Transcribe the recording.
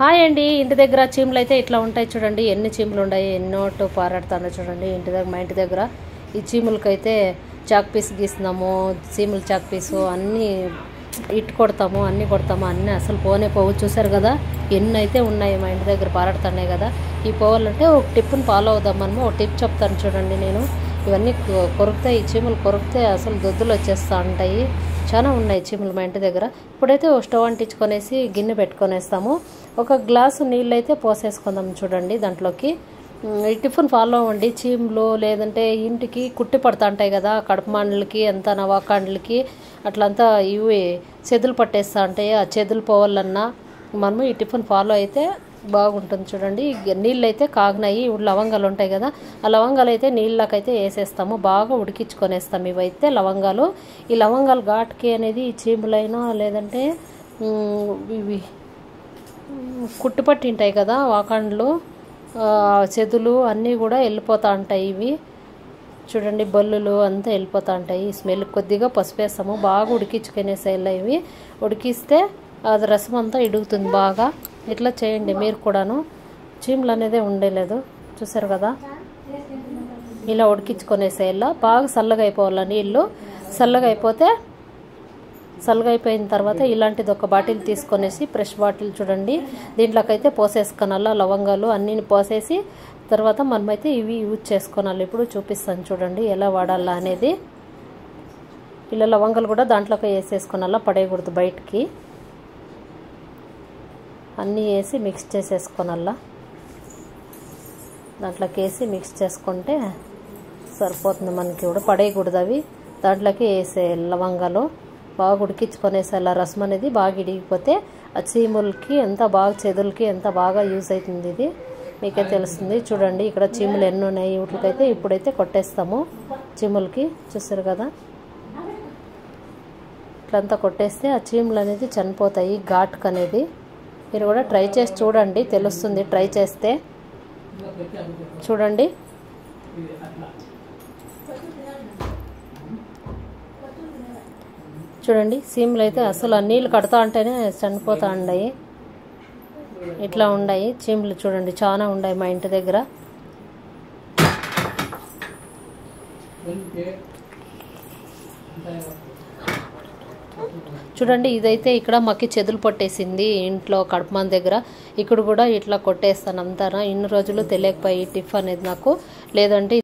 Hi అండి. ఇంటి దగ్గర చీమలు అయితే ఇట్లా ఉంటాయి చూడండి. ఎన్ని చీమలు ఉన్నాయి, ఎన్నోటో పారాడుతుందో చూడండి. మా ఇంటి దగ్గర ఈ చీమలకైతే చాక్ పీస్ గీస్తున్నాము, చీమలు చాక్ పీసు అన్నీ ఇటు కొడతాము, అన్నీ కొడతాము, అన్నీ అసలు పోనే పోవు. చూసారు కదా ఎన్ని అయితే ఉన్నాయి మా ఇంటి దగ్గర పారాడుతున్నాయి కదా. ఈ పోవాలంటే ఒక టిప్ని ఫాలో అవుదాం మనము. ఒక టిప్ చెప్తాను చూడండి. నేను ఇవన్నీ కొరుకుతాయి, ఈ చీమలు కొరికితే అసలు దొద్దులు వచ్చేస్తూ ఉంటాయి. చాలా ఉన్నాయి చీమలు మా ఇంటి దగ్గర. ఇప్పుడైతే ఒక స్టవ్ అంటించుకొనేసి గిన్నె పెట్టుకొనేస్తాము. ఒక గ్లాసు నీళ్ళు అయితే పోసేసుకుందాం చూడండి. దాంట్లోకి ఈ టిఫిన్ ఫాలో అవ్వండి. చీమలు లేదంటే ఇంటికి కుట్టి పడుతూ ఉంటాయి కదా, కడుపు మాండ్లకి అంత నవాకాండ్లకి అట్లంతా ఇవి చెదులు పట్టేస్తూ ఉంటాయి. ఆ చెదులు పోవాలన్నా మనము ఈ టిఫిన్ ఫాలో అయితే బాగుంటుంది చూడండి. నీళ్ళు అయితే కాగినాయి, ఇప్పుడు లవంగాలు ఉంటాయి కదా, ఆ లవంగాలు అయితే నీళ్ళకైతే వేసేస్తాము, బాగా ఉడికించుకొనేస్తాము. ఇవైతే లవంగాలు, ఈ లవంగాలు ఘాటుకి అనేది చీములైనా లేదంటే ఇవి కుట్టుపట్టి ఉంటాయి కదా వాకాండ్లు, చెదులు అన్నీ కూడా వెళ్ళిపోతూ ఉంటాయి. ఇవి చూడండి బల్లులు అంతా వెళ్ళిపోతూ ఉంటాయి. స్మెల్ కొద్దిగా పసుపు వేస్తాము, బాగా ఉడికించుకునేసేలా. ఇవి ఉడికిస్తే అది రసం అంతా ఇడుగుతుంది బాగా. ఇట్లా చేయండి మీరు కూడాను. చీమలు అనేదే ఉండలేదు చూసారు కదా. ఇలా ఉడికించుకొనేసేలా బాగా చల్లగా అయిపోవాలి నీళ్ళు. చల్లగా అయిపోయిన తర్వాత ఇలాంటిది ఒక బాటిల్ తీసుకొనేసి, ఫ్రెష్ బాటిల్ చూడండి, దీంట్లోకైతే పోసేసుకోనాలా లవంగాలు అన్నీ పోసేసి తర్వాత మనమైతే ఇవి యూజ్ చేసుకోనాలి. ఇప్పుడు చూపిస్తాను చూడండి ఎలా వాడాలా అనేది. ఇలా లవంగాలు కూడా దాంట్లోకి వేసేసుకోనాలా, పడేయకూడదు బయటికి. అన్నీ వేసి మిక్స్ చేసేసుకోనాలా. దాంట్లోకి వేసి మిక్స్ చేసుకుంటే సరిపోతుంది మనకి. కూడా పడేయకూడదు అవి, దాంట్లోకి వేసే లవంగాలు బాగా ఉడికించుకొనేసేలా. రసం అనేది బాగా ఇడిగిపోతే ఆ చీములకి ఎంత బాగా, చెదులకి ఎంత బాగా యూజ్ అవుతుంది. ఇది మీకే తెలుస్తుంది చూడండి. ఇక్కడ చీములు ఎన్ని ఉన్నాయి వీటికైతే ఇప్పుడైతే కొట్టేస్తాము. చీములకి చూసారు కదా, ఇట్లంతా కొట్టేస్తే ఆ చీములు అనేది చనిపోతాయి ఘాటుకు అనేది. మీరు కూడా ట్రై చేసి చూడండి, తెలుస్తుంది ట్రై చేస్తే. చూడండి చూడండి చీమలు అయితే అసలు ఆ నీళ్ళు కడతా ఉంటేనే చనిపోతూ ఉన్నాయి. ఇట్లా ఉన్నాయి చీమలు చూడండి, చాలా ఉన్నాయి మా ఇంటి దగ్గర. చూడండి ఇదైతే ఇక్కడ మాకు చెదులు పట్టేసింది ఇంట్లో కడుపుమాన్ దగ్గర. ఇక్కడ కూడా ఇట్లా కొట్టేస్తాను అంతా. ఇన్ని రోజులు తెలియకపోయి టిఫ్ అనేది నాకు. లేదంటే